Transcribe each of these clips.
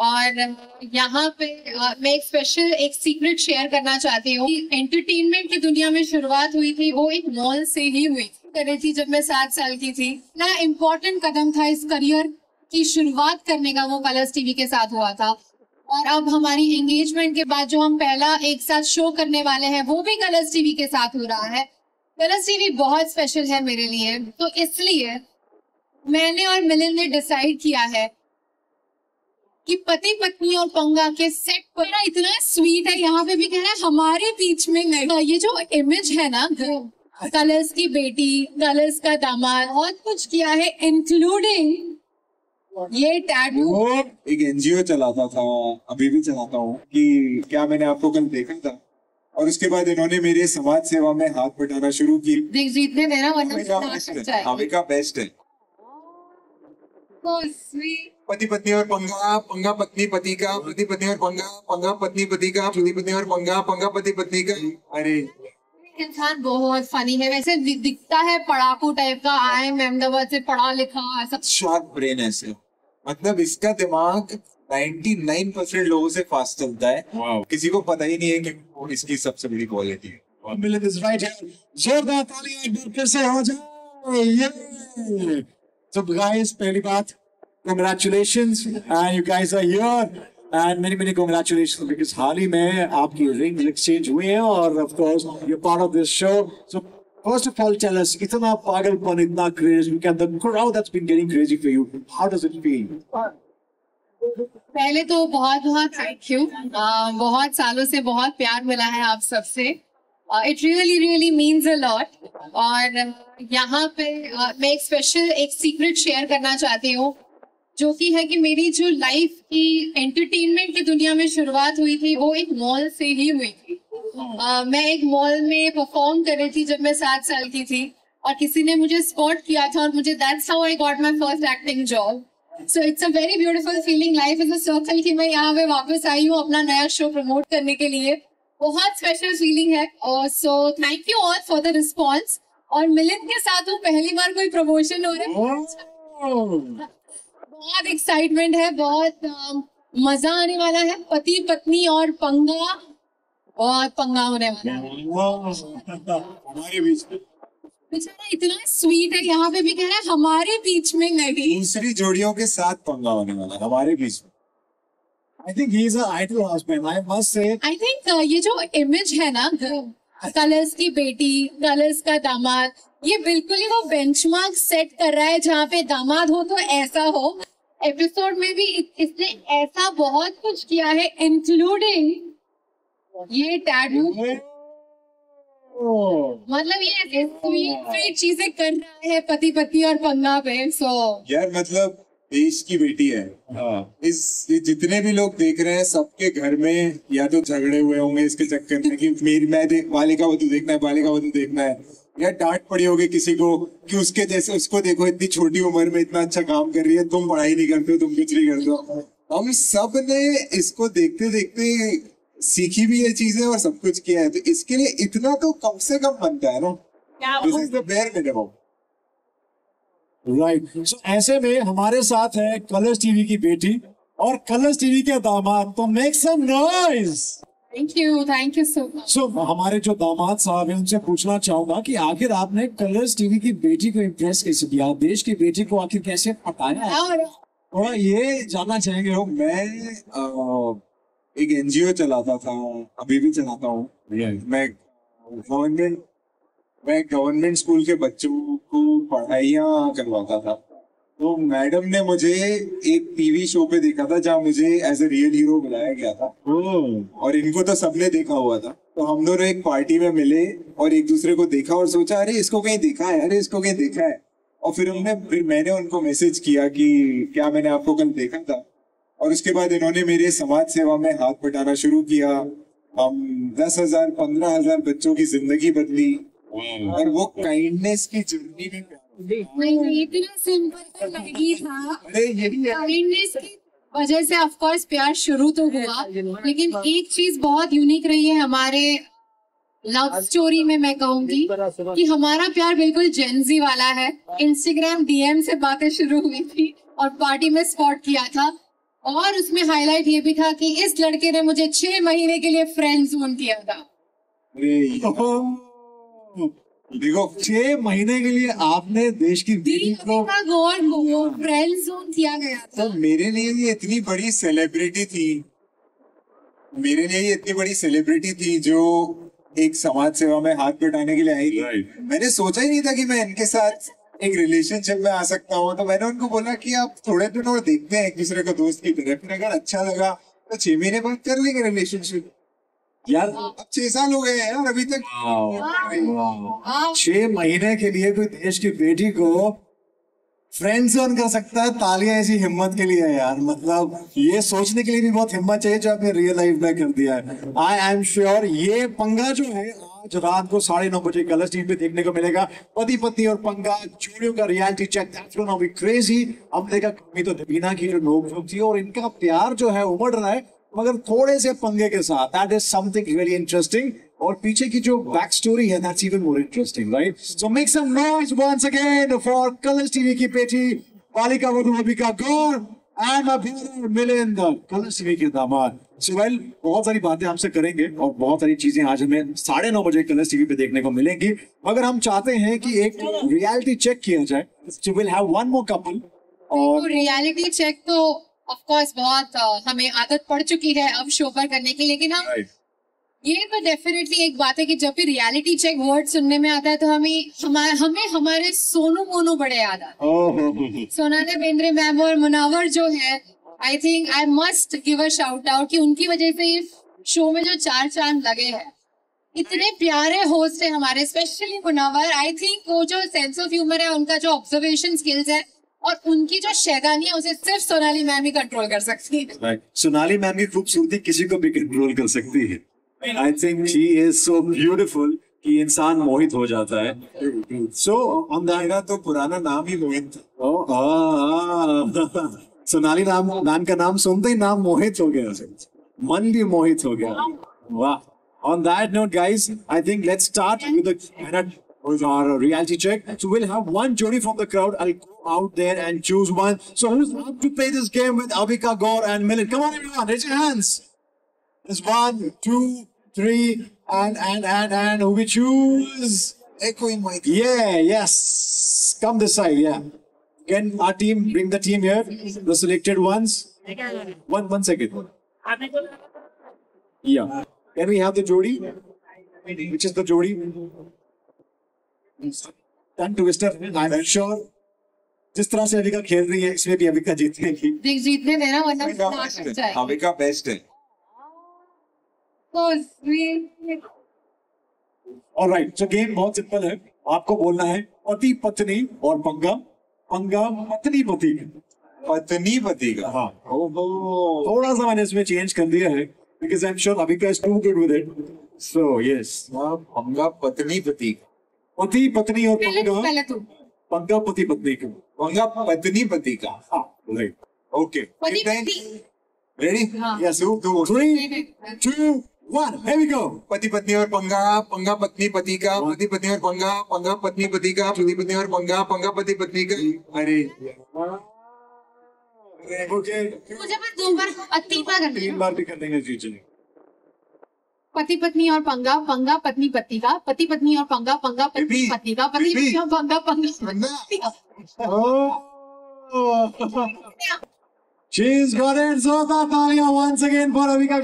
और यहाँ पे मैं एक स्पेशल एक सीक्रेट शेयर करना चाहती हूँ। एंटरटेनमेंट की दुनिया में शुरुआत हुई थी वो एक मॉल से ही हुई करी थी जब मैं 7 साल की थी। ना इम्पोर्टेंट कदम था इस करियर की शुरुआत करने का, वो कलर्स टीवी के साथ हुआ था। और अब हमारी एंगेजमेंट के बाद जो हम पहला एक साथ शो करने वाले हैं वो भी कलर्स टीवी के साथ हो रहा है। कलर्स टीवी बहुत स्पेशल है मेरे लिए, तो इसलिए मैंने और मिलिंद ने डिसाइड किया है कि पति पत्नी और पंगा के सेट पर ना इतना स्वीट है, यहाँ पे भी कह रहा है हमारे बीच में नहीं। ये जो इमेज है ना, कलर्स की बेटी, कलर्स का दामाद, बहुत कुछ किया है इंक्लूडिंग ये टैटू। एक एनजीओ चलाता था, अभी भी चलाता हूँ, कि क्या मैंने आपको कल देखा था, और उसके बाद इन्होंने मेरे समाज सेवा में हाथ बटाना शुरू की। जीतने देना हमें का बेस्ट है। पति पत्नी और पंगा, पंगा पत्नी पति का, पति पत्नी और पंगा, पंगा पत्नी पति का, पति पत्नी और पंगा, पंगा पति पत्नी का। अरे इंसान बहुत फनी है, वैसे दिखता है पढ़ाकू टाइप का। आई एम अहमदाबाद से पढ़ा लिखा, ऐसा शार्प ब्रेन है इसका। मतलब इसका दिमाग 99% लोगों से फास्ट चलता है। किसी को पता ही नहीं है कि वो इसकी सबसे बड़ी क्वालिटी है। मिलिंद इज राइट है। जोरदार ताली एक बार फिर से हो जाए। ये So guys, पहली बात, congratulations and you guys are here and many congratulations because हाल ही में आपकी rings exchange हुई हैं और of course you're part of this show. So first of all, tell us, इतना पागलपन, इतना craze, the crowd that's been getting crazy for you, how does it feel? पहले तो बहुत बहुत थैंक यू। बहुत सालों से बहुत प्यार मिला है आप सबसे। It really means a lot. और यहाँ पे मैं एक स्पेशल एक सीक्रेट शेयर करना चाहती हूँ, जो कि है कि मेरी जो लाइफ की एंटरटेनमेंट की दुनिया में शुरुआत हुई थी वो एक मॉल से ही हुई थी। मैं एक मॉल में परफॉर्म कर रही थी जब मैं 7 साल की थी, और किसी ने मुझे स्पॉट किया था और मुझे that's how I got my first acting job. So it's a very beautiful feeling, life is a circle, कि मैं यहाँ पे वापस आई हूँ अपना नया शो प्रमोट करने के लिए। बहुत स्पेशल फीलिंग है। और so thank you all for the response. और मिलिंद के साथ वो पहली बार कोई प्रमोशन हो रहा है, बहुत एक्साइटमेंट है, बहुत मजा आने वाला है। पति पत्नी और पंगा, बहुत पंगा होने वाला है हमारे बीच में। बेचारा इतना स्वीट है, यहाँ पे भी कह रहा है हमारे बीच में नहीं। दूसरी जोड़ियों के साथ पंगा होने वाला है हमारे बीच में। I think he is an idol husband, I must say. I think ये जो इमेज है ना, कलर्स की बेटी, कलर्स का दामाद, ये बिल्कुल ही वो बेंचमार्क सेट कर रहा है जहाँ पे दामाद हो तो ऐसा हो। एपिसोड में भी इसने ऐसा बहुत कुछ किया है इंक्लूडिंग ये टैटू। मतलब ये ऐसे स्वीट चीजें कर रहा है पति पत्नी और पंगा पे। सो यार मतलब देश की बेटी है। ये जितने भी लोग देख रहे हैं सबके घर में या तो झगड़े हुए होंगे इसके चक्कर में कि बालिका वधू देखना है, बालिका वधू देखना है, या डांट पड़ी होगी किसी को कि उसके जैसे उसको देखो इतनी छोटी उम्र में इतना अच्छा काम कर रही है, तुम पढ़ाई नहीं करते हो, तुम कुछ नहीं करते हो। हम सब ने इसको देखते देखते सीखी भी ये चीजें और सब कुछ किया है, तो इसके लिए इतना तो कम से कम बनता है ना। This is the bare minimum. Right. So ऐसे में हमारे साथ है कलर्स टीवी की बेटी और कलर्स टीवी के दामाद, तो make some noise. Thank you so much. So हमारे जो दामाद साहब हैं उनसे पूछना चाहूंगा कि आखिर आपने कलर्स टीवी की बेटी को इम्प्रेस कैसे किया, देश की बेटी को आखिर कैसे पटाया? और ये जानना चाहेंगे लोग। मैं एक एनजीओ चलाता था, अभी भी चलाता हूँ। मैं गवर्नमेंट स्कूल के बच्चों को पढ़ाइयाँ करवाता था। तो मैडम ने मुझे एक टीवी शो पे देखा था जहाँ मुझे एज ए रियल हीरो बुलाया गया था। और इनको तो सबने देखा हुआ था, तो हम दोनों एक पार्टी में मिले और एक दूसरे को देखा और सोचा अरे इसको कहीं देखा है, अरे इसको कहीं देखा है। और फिर मैंने उनको मैसेज किया कि क्या मैंने आपको कल देखा था, और उसके बाद इन्होंने मेरे समाज सेवा में हाथ बटाना शुरू किया। हम 10,000 15,000 बच्चों की जिंदगी बदली, और वो काइंडनेस की जर्नी में इतना सिंपल लगी था। काइंडनेस की वजह से ऑफ कोर्स प्यार शुरू तो हुआ, लेकिन एक चीज बहुत यूनिक रही है हमारे लव स्टोरी में। मैं कहूंगी कि हमारा प्यार बिल्कुल जेनजी वाला है। इंस्टाग्राम डीएम से बातें शुरू हुई थी और पार्टी में स्पॉट किया था। और उसमें हाईलाइट ये भी था कि इस लड़के ने मुझे 6 महीने के लिए फ्रेंड जोन किया था। देखो 6 महीने के लिए आपने देश की बेटी को फ्रेंड जोन किया गया था। तो मेरे लिए ये इतनी बड़ी सेलिब्रिटी थी, मेरे लिए ये इतनी बड़ी सेलिब्रिटी थी जो एक समाज सेवा में हाथ बटाने के लिए आई थी। मैंने सोचा ही नहीं था कि मैं इनके साथ एक रिलेशनशिप में आ सकता हूँ। तो मैंने उनको बोला कि आप थोड़े दिन और देखते हैं एक दूसरे को दोस्त की तरह, फिर अगर अच्छा लगा तो 6 महीने बाद कर लेंगे रिलेशनशिप। यार अब 6 साल हो गए हैं यार अभी तक। 6 महीने के लिए कोई देश की बेटी को फ्रेंड जोन कर सकता है, तालियां ऐसी हिम्मत के लिए है यार। मतलब ये सोचने के लिए भी बहुत हिम्मत चाहिए जो आपने रियल लाइफ में कर दिया है। आई एम श्योर ये पंगा जो है आज रात को 9:30 बजे कलर्स टीवी पे देखने को मिलेगा। पति पत्नी और पंगा जोड़ियों का reality check, that's gonna be crazy. अब देखा कमी तो दबीना की जो नोक थी और इनका प्यार जो है उमड़ रहा है मगर थोड़े से पंगे के साथ। That is something really interesting और पीछे की जो बैक स्टोरी है that's even more interesting, right? So make some noise once again for Colors TV की बेटी Balika Vadhu Avika Gaur and my brother Milind, Colors TV के दामाद। सो वेल बहुत सारी बातें हमसे करेंगे और बहुत सारी चीजें आज हमें 9:30 बजे कलर्स टीवी पे देखने को मिलेंगी। मगर हम चाहते हैं कि एक रियलिटी चेक किया जाए। So will have one more couple. और रियलिटी चेक तो ऑफ कोर्स बहुत हमें आदत पड़ चुकी है अब शो पर करने की, लेकिन हम ये तो डेफिनेटली एक बात है कि जब भी रियलिटी चेक वर्ड सुनने में आता है तो हमें हमारे सोनू मोनू बड़े याद आते हैं। सोनाली बेंद्रे मैम और मुनावर जो है, I think I must give a shout out कि उनकी वजह से इस शो में जो 4 चांद लगे हैं। इतने प्यारे होस्ट है हमारे, स्पेशली मुनावर। आई थिंक वो जो सेंस ऑफ ह्यूमर है, उनका जो ऑब्जर्वेशन स्किल्स है और उनकी जो शैतानी है उसे सिर्फ सोनाली मैम ही कंट्रोल कर सकती है। सोनाली मैम की खूबसूरती किसी को भी कंट्रोल कर सकती है। I think she is so beautiful कि इंसान मोहित हो जाता है। सो ऑन दैट, मेरा तो पुराना नाम ही मोहित था। सोनाली मैम का नाम सुनते ही नाम मोहित हो गया, मन भी मोहित हो गया। वाह। On that note, guys, I think let's start with our reality check. So we'll have one jury from the crowd. I'll go out there and choose one. So who's up to play this game with Avika, Gaur, and Milind? Come on, everyone, raise your hands. There's 1, 2, 3, and who we choose? Echoing mic. Yeah, yes. Come this side, yeah. Can our team bring the team here? The selected ones. One second. Yeah. Can we have the jodi? Which is the jodi? Tongue twister. I'm sure. जिस तरह से अविका खेल रही है इसमें भी अविका जीतेगी। जीतने देना वरना अविका बेस्ट है। ऑलराइट, सो गेम बहुत सिंपल है। आपको बोलना है पति पत्नी और पंगा, पंगा पत्नी पति का। पत्नी पति का। हाँ, थोड़ा सा मैंने इसमें चेंज कर दिया है because I'm sure Avika is too good with it. So yes, पंगा पत्नी पति का। पति पत्नी और पंगा, पहले तू। पंगा पति पत्नी का। पंगा पत्नी पति का। हाँ, right. Okay. पति पत्नी। Ready? Yes, 3, 2, 1, here we go. पति पत्नी और पंगा, पंगा पत्नी पति का, पति पत्नी और पंगा, पंगा पत्नी पति का, पति पत्नी और पंगा, पंगा पति पत्नी का। अरे ओके, मुझे बस 2 बार 3 बार करना है। 3 बार भी कर देंगे जी। चलिए, पति पत्नी और पंगा, पंगा पत्नी पति का, पति पत्नी और पंगा, पंगा पत्नी पति का, पति पत्नी और पंगा, पंगा। She's got it. जोरदार तालियां once again for अविका।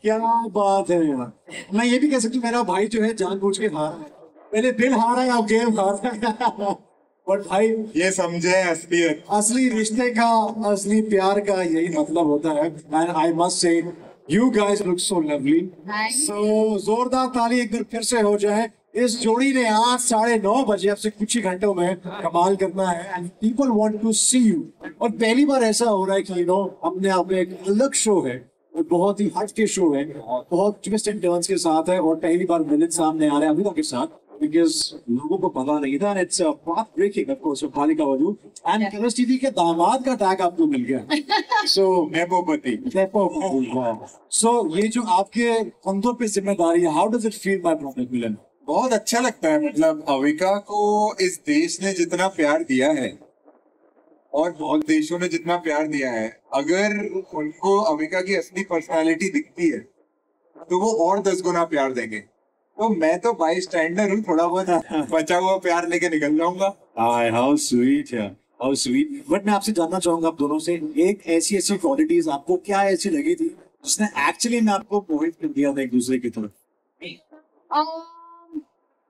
क्या बात है यार। मैं ये भी कह सकती हूँ मेरा भाई जो है जानबूझ के हार है। पहले दिल हारा या गेम हारा। बट भाई ये समझे असलियत, असली रिश्ते का, असली प्यार का यही मतलब होता है। And I must say you guys look so lovely. So जोरदार ताली एक बार फिर से हो जाए। इस जोड़ी ने आज 9:30 बजे, अब से कुछ ही घंटों में कमाल करना है and people want to see you. और पहली बार ऐसा हो रहा है कि हमने अपने एक अलग शो है, बहुत ही हट के शो है, बहुत ट्विस्ट एंड टर्न्स के साथ है और पहली बार मिलिंद सामने आ रहे हैं अविका के साथ because लोगों को पता नहीं था। It's a path breaking of course, Balika Vadhu and colours TV के दामाद का टैग आपको मिल गया। So नेपोपति। So ये जो आपके कंधों पे जिम्मेदारी है, how does it feel my brother Milind? बहुत अच्छा लगता है। मतलब अविका को इस देश ने जितना प्यार दिया है और बहुत देशों ने जितना प्यार दिया है, अगर उनको अविका की असली पर्सनालिटी दिखती है तो वो और 10 गुना प्यार देंगे। तो मैं तो बाई स्टैंडर हूँ, थोड़ा बहुत बचा हुआ प्यार लेके निकल जाऊंगा। हाउ स्वीट है, हाउ स्वीट। बट मैं आपसे जानना चाहूंगा आप दोनों से, एक ऐसी ऐसी क्वालिटीज आपको क्या ऐसी लगी थी जिसने एक्चुअली में आपको मोहित कर दिया था एक दूसरे की तरफ?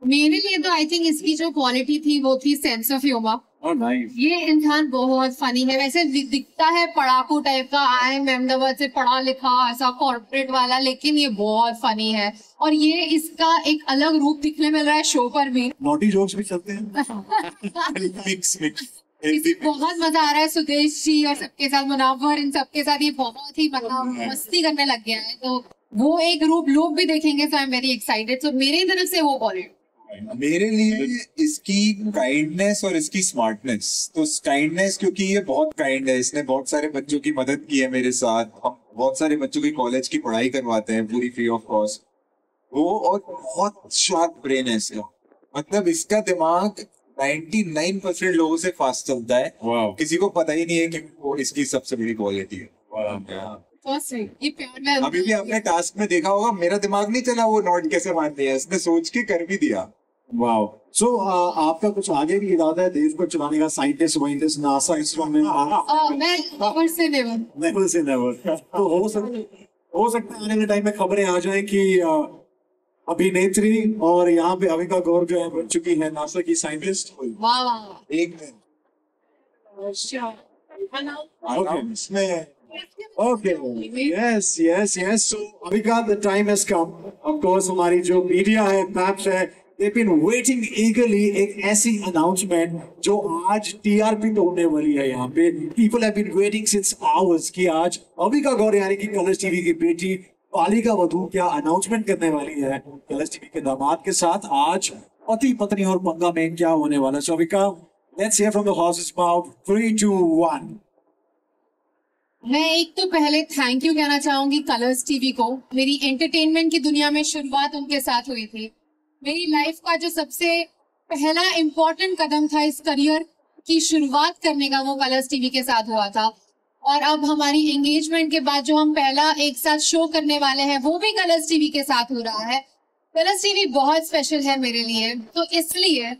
मेरे लिए तो आई थिंक इसकी जो क्वालिटी थी वो थी sense of humour. Oh, nice. ये इंसान बहुत फनी है, वैसे दिखता है पढ़ाकू टाइप का, आई एम अहमदाबाद से पढ़ा लिखा ऐसा कॉर्पोरेट वाला, लेकिन ये बहुत फनी है और ये इसका एक अलग रूप दिखने मिल रहा है शो पर भी। नॉटी जोक्स भी चलते हैं। मिक्स बहुत मजा आ रहा है। सुदेश जी और सबके साथ, मुनावर, इन सबके साथ ये बहुत ही मतलब मस्ती करने लग गया है, तो वो एक रूप लोग भी देखेंगे। सो आई एम वेरी एक्साइटेड। सो मेरी तरफ से वो बॉलीवुड। मेरे लिए इसकी काइंडनेस और इसकी स्मार्टनेस। तो काइंडनेस क्योंकि ये बहुत काइंड है, इसने बहुत सारे बच्चों की मदद की है मेरे साथ, हम बहुत सारे बच्चों की कॉलेज की पढ़ाई करवाते हैं पूरी फ्री ऑफ कॉस्ट वो, और बहुत शार्प ब्रेन है इसका। मतलब इसका दिमाग 99% लोगों से फास्ट चलता है। Wow. किसी को पता ही नहीं है कि वो इसकी सबसे बड़ी क्वालिटी है। ये प्यार में अभी भी आपने टास्क में देखा होगा, मेरा दिमाग नहीं चला वो नोट कैसे मारते हैं, इसने सोच के कर भी दिया। वाओ। सो आपका कुछ आगे भी इरादा है देश को चलाने का, साइंटिस्ट वाइंटिस्ट, नासा, इसरो में? मैं never say never। Never say never. तो हो सकता है आने वाले टाइम में खबरें आ जाए कि अभिनेत्री और यहाँ पे अविका गौर जो है बन चुकी है नासा की साइंटिस्ट। वाह वाह। एक दिन इसमें Okay. Yes. So, Avika, the time has come. Of course, हमारी जो मीडिया है, पैप्स है, they've been waiting eagerly एक ऐसी announcement जो आज TRP पे होने वाली है यहाँ पे। People have been waiting since hours कि आज अविका गौर यानी कि कलर्स टीवी की बेटी बालिका वधू क्या अनाउंसमेंट करने वाली है कलर्स टीवी के दामाद के साथ। आज पति पत्नी और पंगा में क्या होने वाला है। So, Avika, let's hear from the horse's mouth. 3, 2, 1. मैं एक तो पहले थैंक यू कहना चाहूंगी कलर्स टीवी को। मेरी एंटरटेनमेंट की दुनिया में शुरुआत उनके साथ हुई थी। मेरी लाइफ का जो सबसे पहला इम्पोर्टेंट कदम था इस करियर की शुरुआत करने का, वो कलर्स टीवी के साथ हुआ था। और अब हमारी एंगेजमेंट के बाद जो हम पहला एक साथ शो करने वाले हैं वो भी कलर्स टीवी के साथ हो रहा है। कलर्स टीवी बहुत स्पेशल है मेरे लिए, तो इसलिए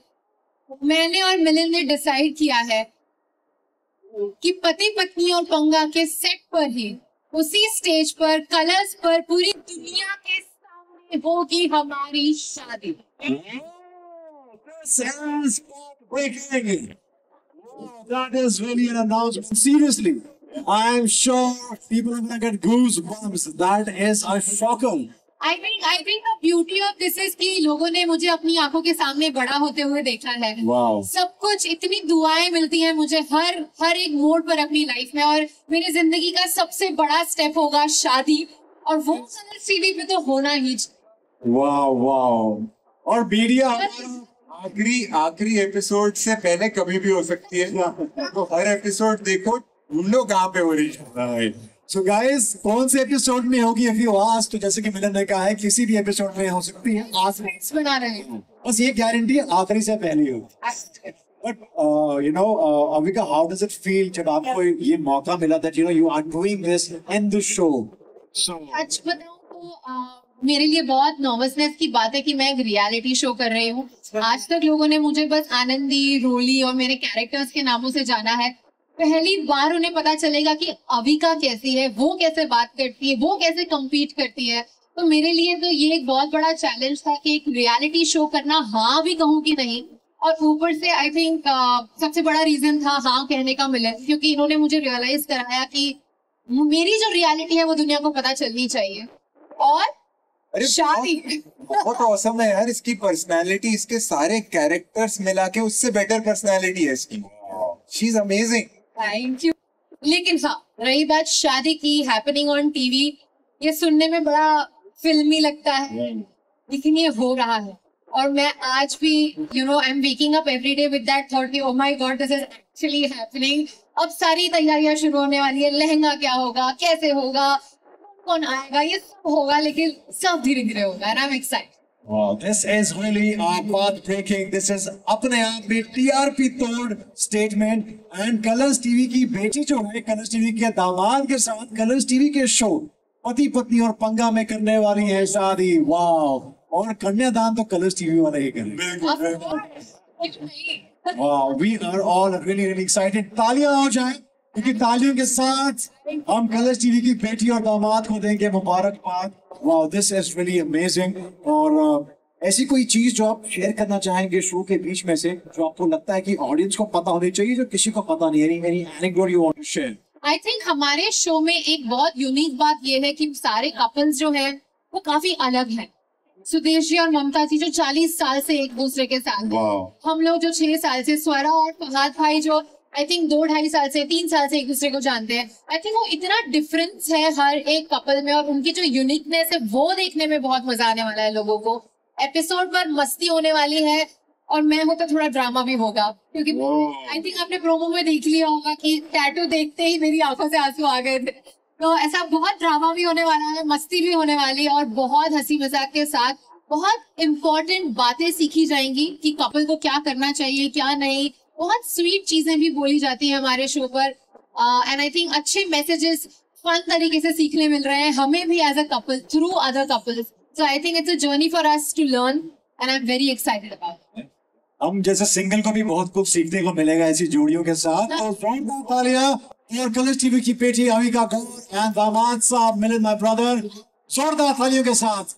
मैंने और मिलिंद ने डिसाइड किया है कि पति पत्नी और पंगा के सेट पर ही, उसी स्टेज पर, कलर्स पर, पूरी दुनिया के सामने होगी हमारी शादी। That is really an announcement. Seriously, I am sure people are gonna get goosebumps. That is a shocker. I think the beauty of this is कि लोगों ने मुझे अपनी आंखों के सामने बड़ा होते हुए देखा है। Wow. सब कुछ, इतनी दुआएं मिलती हैं मुझे हर एक मोड़ पर अपनी लाइफ में, और मेरी जिंदगी का सबसे बड़ा स्टेप होगा शादी, और वो कलर्स टीवी पे तो होना ही। वाह। और मीडिया आखिरी एपिसोड से पहले कभी भी हो सकती है, तो हर एपिसोड देखो ढूंढो कहाँ पे हो रही है। So guys, कौन से एपिसोड में होगी? If you ask, तो जैसे कि मिलन ने कहा है किसी भी एपिसोड में हो सकती है। आसपास बना रहे हैं, बस ये गारंटी है आखिरी से पहले होगी। But Avika, how does it feel जब आपको ये मौका मिला that you are doing this in the show? So सच बताऊं तो मेरे लिए बहुत नर्वसनेस की बात है कि मैं एक रियलिटी शो कर रही हूँ। आज तक लोगों ने मुझे बस आनंदी, रोली और मेरे कैरेक्टर्स के नामों से जाना है। पहली बार उन्हें पता चलेगा कि अविका कैसी है, वो कैसे बात करती है, वो कैसे compete करती है। तो मेरे लिए तो ये एक बहुत बड़ा चैलेंज था कि एक रियलिटी शो करना, हाँ भी कहूँ कि नहीं। और ऊपर से आई थिंक सबसे बड़ा रीजन था हाँ कहने का मिलन, क्योंकि इन्होंने मुझे रियलाइज कराया कि मेरी जो रियलिटी है वो दुनिया को पता चलनी चाहिए। और शादी बहुत ऑसम है यार, इसकी पर्सनालिटी, इसके सारे कैरेक्टर्स मिला के उससे बेटर पर्सनालिटी है इसकी। She is amazing. Thank you. लेकिन हाँ, रही बात शादी की, हैपनिंग ऑन टीवी, ये सुनने में बड़ा फिल्मी लगता है, लेकिन ये हो रहा है। और मैं आज भी I am waking up every day with that thought कि oh my God, this is actually happening. अब सारी तैयारियां शुरू होने वाली है, लहंगा क्या होगा, कैसे होगा, कौन आएगा, ये सब होगा, लेकिन सब धीरे धीरे होगा। And I am excited. Wow, this is really path breaking. This is अपने आप में TRP तोड़ statement. And कलर्स टीवी की बेटी जो है, कलर्स टीवी के दामाद के साथ कलर्स टीवी के शो पति पत्नी और पंगा में करने वाली है शादी. वाओ. और कन्यादान तो कलर्स टीवी वाले ही करेंगे. Wow, we are all really really excited. तालियां हो जाएं, क्योंकि तालियों के साथ हम कलर्स टीवी की बेटी और दामाद को देंगे मुबारकबाद. Wow, this is really amazing. और ऐसी कोई चीज जो आप शेयर करना चाहेंगे शो के बीच में से, जो आपको लगता है कि ऑडियंस को पता होनी चाहिए, जो किसी को पता नहीं है, any anecdote you want to share? I think हमारे शो में एक बहुत यूनिक बात ये है कि सारे कपल्स जो है वो काफी अलग हैं. सुदेश जी और ममता जी जो 40 साल से एक दूसरे के साथ हैं. हम लोग जो 6 साल से, स्वरा और फहद भाई जो आई थिंक 2-2.5 साल से 3 साल से एक दूसरे को जानते हैं. आई थिंक वो इतना डिफरेंस है हर एक कपल में, और उनकी जो यूनिकनेस है वो देखने में बहुत मजा आने वाला है लोगों को. एपिसोड पर मस्ती होने वाली है, और मैं हूँ तो थोड़ा ड्रामा भी होगा, क्योंकि आई थिंक आपने प्रोमो में देख लिया होगा कि टैटू देखते ही मेरी आंखों से आंसू आ गए थे. तो ऐसा बहुत ड्रामा भी होने वाला है, मस्ती भी होने वाली है, और बहुत हंसी मजाक के साथ बहुत इम्पोर्टेंट बातें सीखी जाएंगी कि कपल को क्या करना चाहिए क्या नहीं. बहुत स्वीट चीजें भी बोली जाती हैं हमारे शो पर, एंड आई थिंक अच्छे मैसेजेस फन तरीके से सीखने मिल रहे हैं हमें भी as a couple through other couples. So I think it's a journey for us to learn, and I am very excited about it. हम जैसे सिंगल को भी बहुत कुछ सीखने को मिलेगा ऐसी जोड़ियों के साथ. तो जोरदार तालियां और कलर्स टीवी की बेटी अविका गौर एंड दामाद साहब मिलिंद माय ब्रदर, जोरदार तालियों के साथ.